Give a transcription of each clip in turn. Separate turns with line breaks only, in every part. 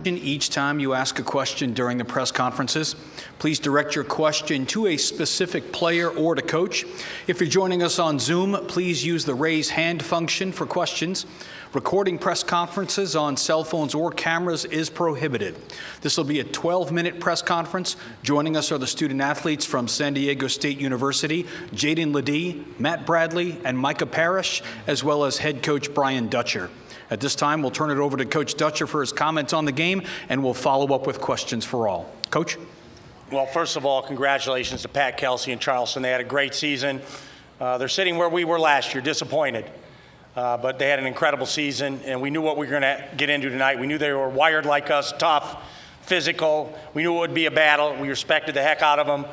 Each time you ask a question during the press conferences, please direct your question to a specific player or to coach. If you're joining us on Zoom, please use the raise hand function for questions. Recording press conferences on cell phones or cameras is prohibited. This will be a 12-minute press conference. Joining us are the student athletes from San Diego State University, Jaden Ledee, Matt Bradley, and Micah Parrish, as well as head coach Brian Dutcher. At this time, we'll turn it over to Coach Dutcher for his comments on the game, and we'll follow up with questions for all. Coach?
Well, first of all, congratulations to Pat Kelsey and Charleston. They had a great season. They're sitting where we were last year, disappointed. But they had an incredible season, and we knew what we were going to get into tonight. We knew they were wired like us, tough, physical. We knew it would be a battle. We respected the heck out of them,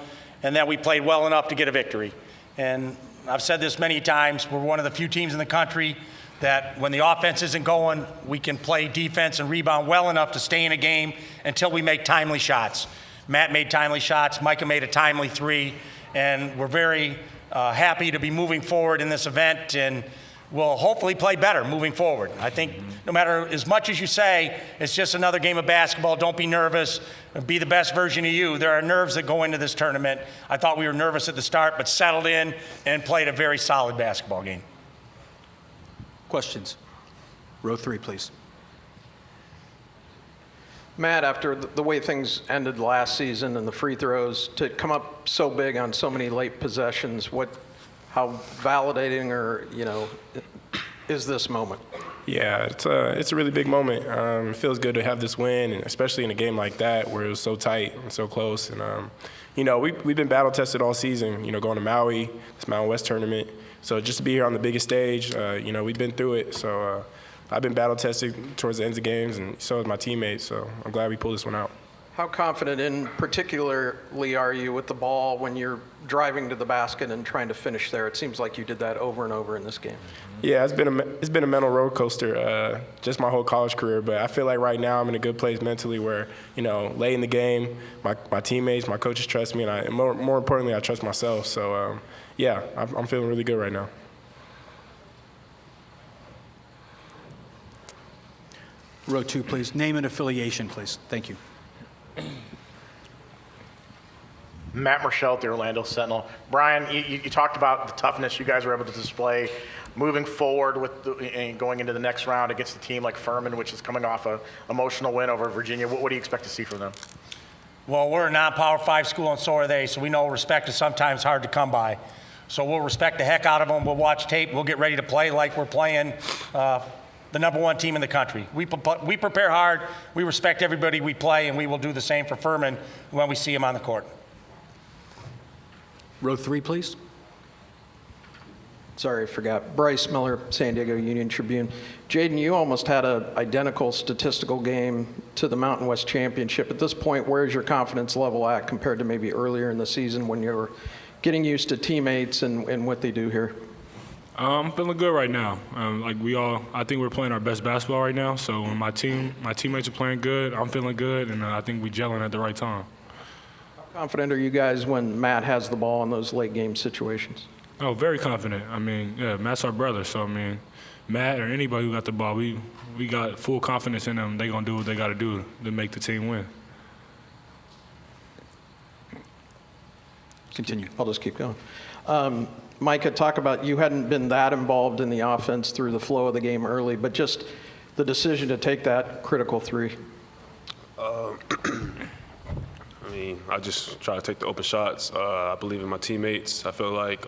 and that we played well enough to get a victory. And I've said this many times, we're one of the few teams in the country that when the offense isn't going, we can play defense and rebound well enough to stay in a game until we make timely shots. Matt made timely shots, Micah made a timely three, and we're very happy to be moving forward in this event, and we'll hopefully play better moving forward. I think no matter as much as you say, it's just another game of basketball, don't be nervous, be the best version of you. There are nerves that go into this tournament. I thought we were nervous at the start, but settled in and played a very solid basketball game.
Questions? Row 3, please.
Matt, after the way things ended last season and the free throws, to come up so big on so many late possessions, how validating or, is this moment?
Yeah, it's a really big moment. It feels good to have this win, and especially in a game like that where it was so tight and so close. And, we've been battle tested all season, going to Maui, this Mountain West tournament. So just to be here on the biggest stage, we've been through it. So I've been battle tested towards the ends of games, and so has my teammates. So I'm glad we pulled this one out.
How confident in particularly are you with the ball when you're driving to the basket and trying to finish there? It seems like you did that over and over in this game.
Yeah, it's been a mental roller coaster just my whole college career. But I feel like right now I'm in a good place mentally where, late in the game, my teammates, my coaches trust me, and more importantly, I trust myself. So, I'm feeling really good right now.
Row 2, please. Name and affiliation, please. Thank you.
Matt Marshall, the Orlando Sentinel. Brian, you talked about the toughness you guys were able to display moving forward and going into the next round against a team like Furman, which is coming off an emotional win over Virginia. What do you expect to see from them?
Well, we're a non-Power 5 school, and so are they, so we know respect is sometimes hard to come by. So we'll respect the heck out of them. We'll watch tape. We'll get ready to play like we're playing the number 1 team in the country. We prepare hard. We respect everybody we play, and we will do the same for Furman when we see them on the court.
Row 3, please.
Sorry, I forgot. Bryce Miller, San Diego Union Tribune. Jaden, you almost had an identical statistical game to the Mountain West Championship. At this point, where's your confidence level at compared to maybe earlier in the season when you were getting used to teammates and what they do here?
I'm feeling good right now. I think we're playing our best basketball right now. So when my teammates are playing good, I'm feeling good, and I think we're gelling at the right time.
How confident are you guys when Matt has the ball in those late game situations?
Oh, very confident. Matt's our brother, so Matt or anybody who got the ball, we got full confidence in them. They're gonna do what they got to do to make the team win.
Continue.
I'll just keep going. Micah, talk about you hadn't been that involved in the offense through the flow of the game early, but just the decision to take that critical three.
I just try to take the open shots. I believe in my teammates. I feel like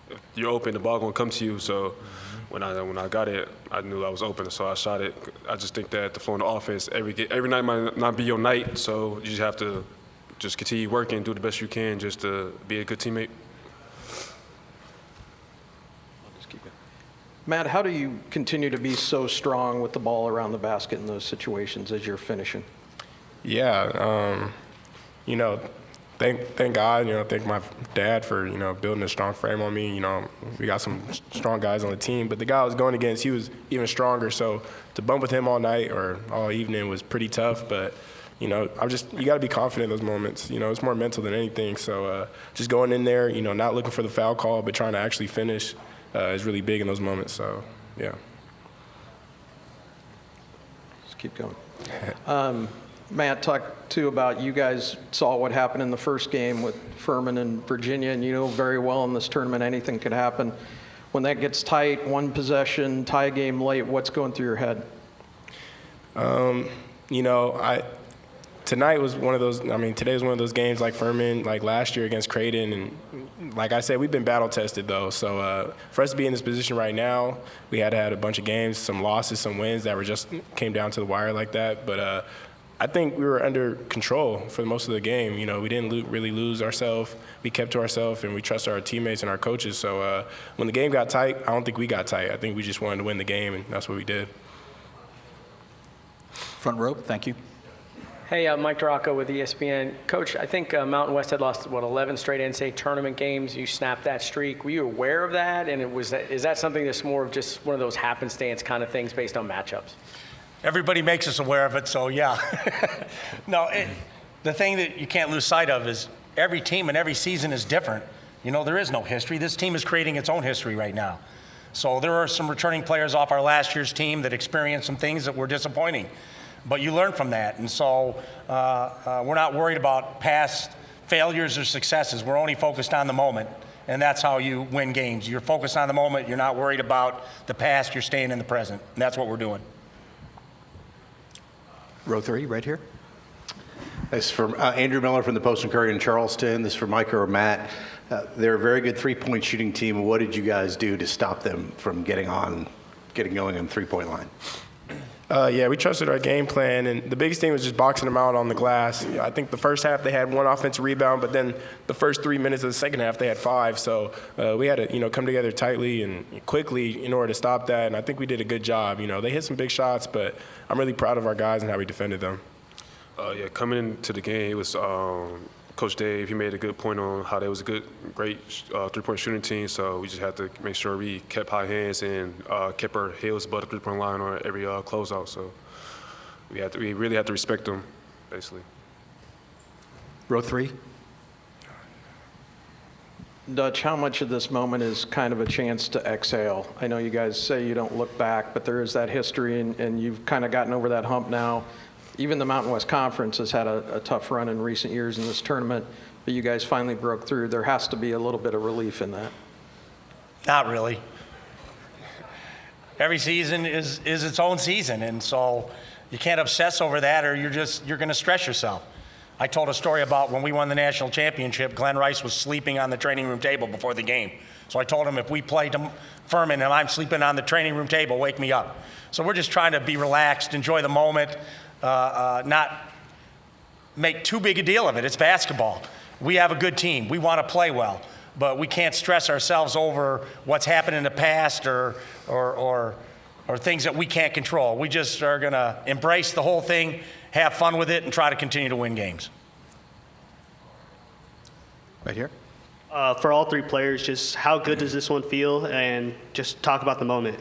if you're open, the ball gonna come to you. So when I got it, I knew I was open, so I shot it. I just think that the flow in the offense, every night might not be your night, so you just have to just continue working, do the best you can, just to be a good teammate.
Matt, how do you continue to be so strong with the ball around the basket in those situations as you're finishing?
Yeah, thank God, thank my dad for, building a strong frame on me. We got some strong guys on the team, but the guy I was going against, he was even stronger. So to bump with him all night or all evening was pretty tough, but you got to be confident in those moments. It's more mental than anything. So just going in there, not looking for the foul call, but trying to actually finish is really big in those moments. So, yeah.
Just keep going. Matt, talk too about you guys saw what happened in the first game with Furman and Virginia, and you know very well in this tournament anything could happen. When that gets tight, one possession, tie game late, what's going through your head?
Tonight was one of those. Today was one of those games like Furman, like last year against Creighton, and like I said, we've been battle tested though. So for us to be in this position right now, we had a bunch of games, some losses, some wins that were just came down to the wire like that. But I think we were under control for most of the game. We didn't really lose ourselves. We kept to ourselves, and we trusted our teammates and our coaches. So when the game got tight, I don't think we got tight. I think we just wanted to win the game, and that's what we did.
Front row, thank you.
Hey, Mike Duraco with ESPN. Coach, I think Mountain West had lost, 11 straight NCAA tournament games. You snapped that streak. Were you aware of that? And is that something that's more of just one of those happenstance kind of things based on matchups?
Everybody makes us aware of it, so yeah. No, the thing that you can't lose sight of is every team and every season is different. There is no history. This team is creating its own history right now. So there are some returning players off our last year's team that experienced some things that were disappointing. But you learn from that. And so we're not worried about past failures or successes. We're only focused on the moment. And that's how you win games. You're focused on the moment. You're not worried about the past. You're staying in the present. And that's what we're doing.
Row 3, right here.
This is from Andrew Miller from the Post-and-Courier in Charleston. This is for Micah or Matt. They're a very good three-point shooting team. What did you guys do to stop them from getting going on the three-point line?
We trusted our game plan, and the biggest thing was just boxing them out on the glass. I think the first half they had one offensive rebound, but then the first 3 minutes of the second half they had 5. So we had to, come together tightly and quickly in order to stop that. And I think we did a good job. They hit some big shots, but I'm really proud of our guys and how we defended them.
Coming into the game, it was Coach Dave. He made a good point on how there was a great three-point shooting team. So we just had to make sure we kept high hands and kept our heels above the three-point line on every closeout. So we really had to respect them, basically.
Row 3.
Dutch, how much of this moment is kind of a chance to exhale? I know you guys say you don't look back, but there is that history, and you've kind of gotten over that hump now. Even the Mountain West Conference has had a tough run in recent years in this tournament, but you guys finally broke through. There has to be a little bit of relief in that.
Not really. Every season is its own season, and so you can't obsess over that or you're going to stress yourself. I told a story about when we won the national championship, Glenn Rice was sleeping on the training room table before the game. So I told him, if we play Furman and I'm sleeping on the training room table, wake me up. So we're just trying to be relaxed, enjoy the moment, not make too big a deal of it. It's basketball. We have a good team. We want to play well, but we can't stress ourselves over what's happened in the past or things that we can't control. We just are going to embrace the whole thing, have fun with it, and try to continue to win games.
Right here.
For all three players, just how good does this one feel, and just talk about the moment.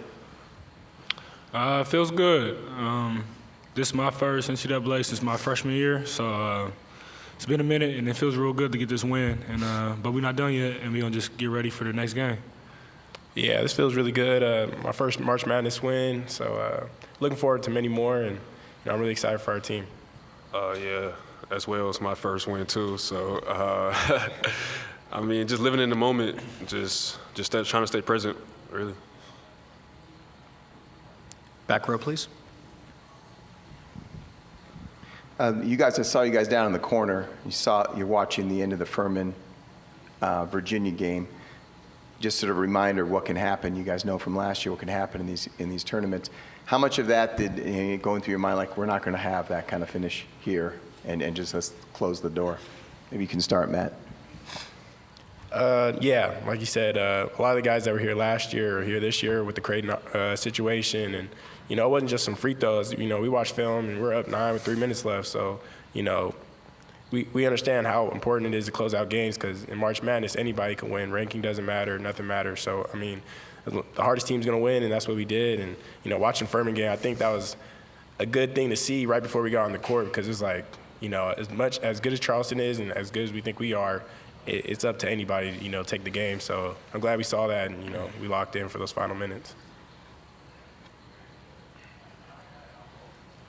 It feels good. This is my first NCAA since my freshman year, so it's been a minute, and it feels real good to get this win. But we're not done yet, and we're going to just get ready for the next game.
Yeah, this feels really good. My first March Madness win, so looking forward to many more, and I'm really excited for our team.
Yeah, as well as my first win too. So, just living in the moment, just trying to stay present, really.
Back row, please.
I saw you guys down in the corner. You're watching the end of the Furman Virginia game. Just sort of a reminder what can happen. You guys know from last year what can happen in these tournaments. How much of that did going through your mind, like, we're not going to have that kind of finish here, and just let's close the door? Maybe you can start, Matt.
Yeah, like you said, a lot of the guys that were here last year are here this year with the Creighton situation, and it wasn't just some free throws. We watched film and we're up 9 with 3 minutes left, so we understand how important it is to close out games, because in March Madness anybody can win. Ranking doesn't matter, nothing matters. So the hardest team's going to win, and that's what we did. And watching Furman game, I think that was a good thing to see right before we got on the court, because it's like as good as Charleston is and as good as we think we are, it's up to anybody to take the game. So I'm glad we saw that, and we locked in for those final minutes.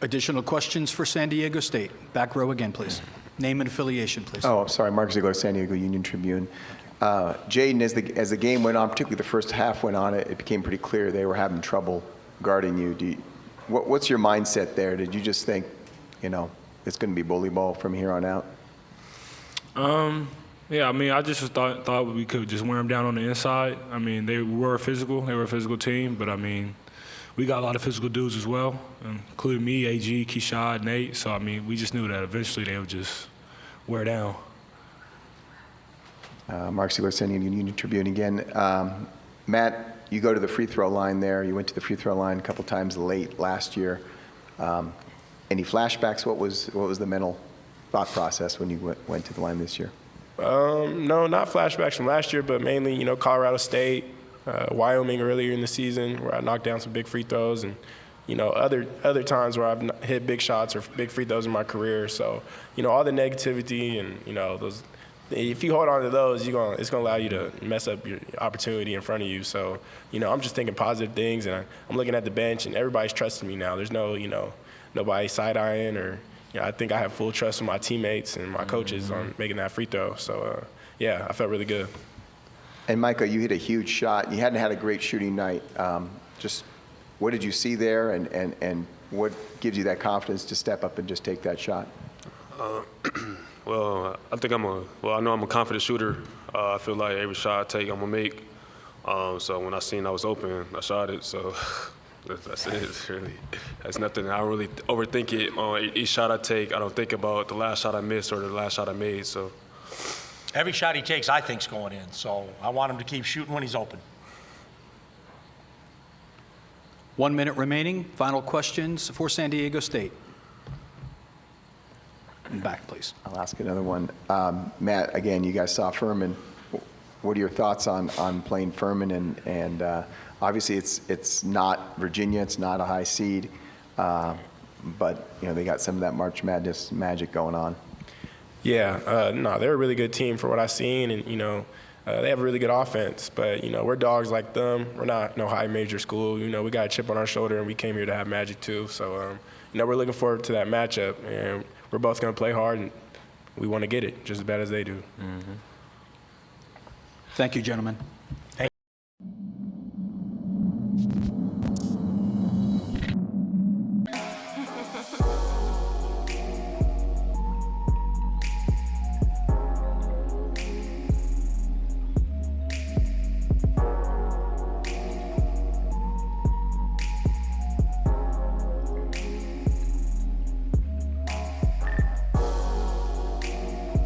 Additional questions for San Diego State? Back row again, please. Name and affiliation, please.
Oh, I'm sorry, Mark Ziegler, San Diego Union Tribune. Jaden, as the game went on, particularly the first half went on, it became pretty clear they were having trouble guarding you. What's your mindset there? Did you just think, it's going to be bully ball from here on out?
Yeah, I mean, I just thought we could just wear them down on the inside. I mean, they were physical. They were a physical team, but I mean, we got a lot of physical dudes as well, including me, AG, Keishad, Nate. So, I mean, we just knew that eventually they would just wear down.
Mark Ziegler, San Diego Union Tribune again. Matt, you go to the free throw line there. You went to the free throw line a couple times late last year. Any flashbacks? What was the mental thought process when you went to the line this year?
No, not flashbacks from last year, but mainly, Colorado State, Wyoming earlier in the season where I knocked down some big free throws, and, other times where I've hit big shots or big free throws in my career. So, all the negativity and, those, if you hold on to those, it's going to allow you to mess up your opportunity in front of you. So, I'm just thinking positive things, and I'm looking at the bench, and everybody's trusting me now. There's no, nobody side-eyeing or, I think I have full trust in my teammates and my coaches on making that free throw. So, yeah, I felt really good.
And, Micah, you hit a huge shot. You hadn't had a great shooting night. Just what did you see there, and what gives you that confidence to step up and just take that shot?
Well, I think I know I'm a confident shooter. I feel like every shot I take, I'm going to make. So when I seen I was open, I shot it. So that's it, really. That's nothing. I don't really overthink it. On each shot I take, I don't think about the last shot I missed or the last shot I made. So
Every shot he takes, I think, is going in. So I want him to keep shooting when he's open.
1 minute remaining. Final questions for San Diego State. And back, please.
I'll ask another one. Matt, again, you guys saw Furman. What are your thoughts on playing Furman? And obviously it's not Virginia. It's not a high seed. But, they got some of that March Madness magic going on.
Yeah, no, they're a really good team for what I've seen, and they have a really good offense. But we're dogs like them. We're not no high major school. We got a chip on our shoulder, and we came here to have magic too. So we're looking forward to that matchup, and we're both going to play hard, and we want to get it just as bad as they do.
Thank you, gentlemen.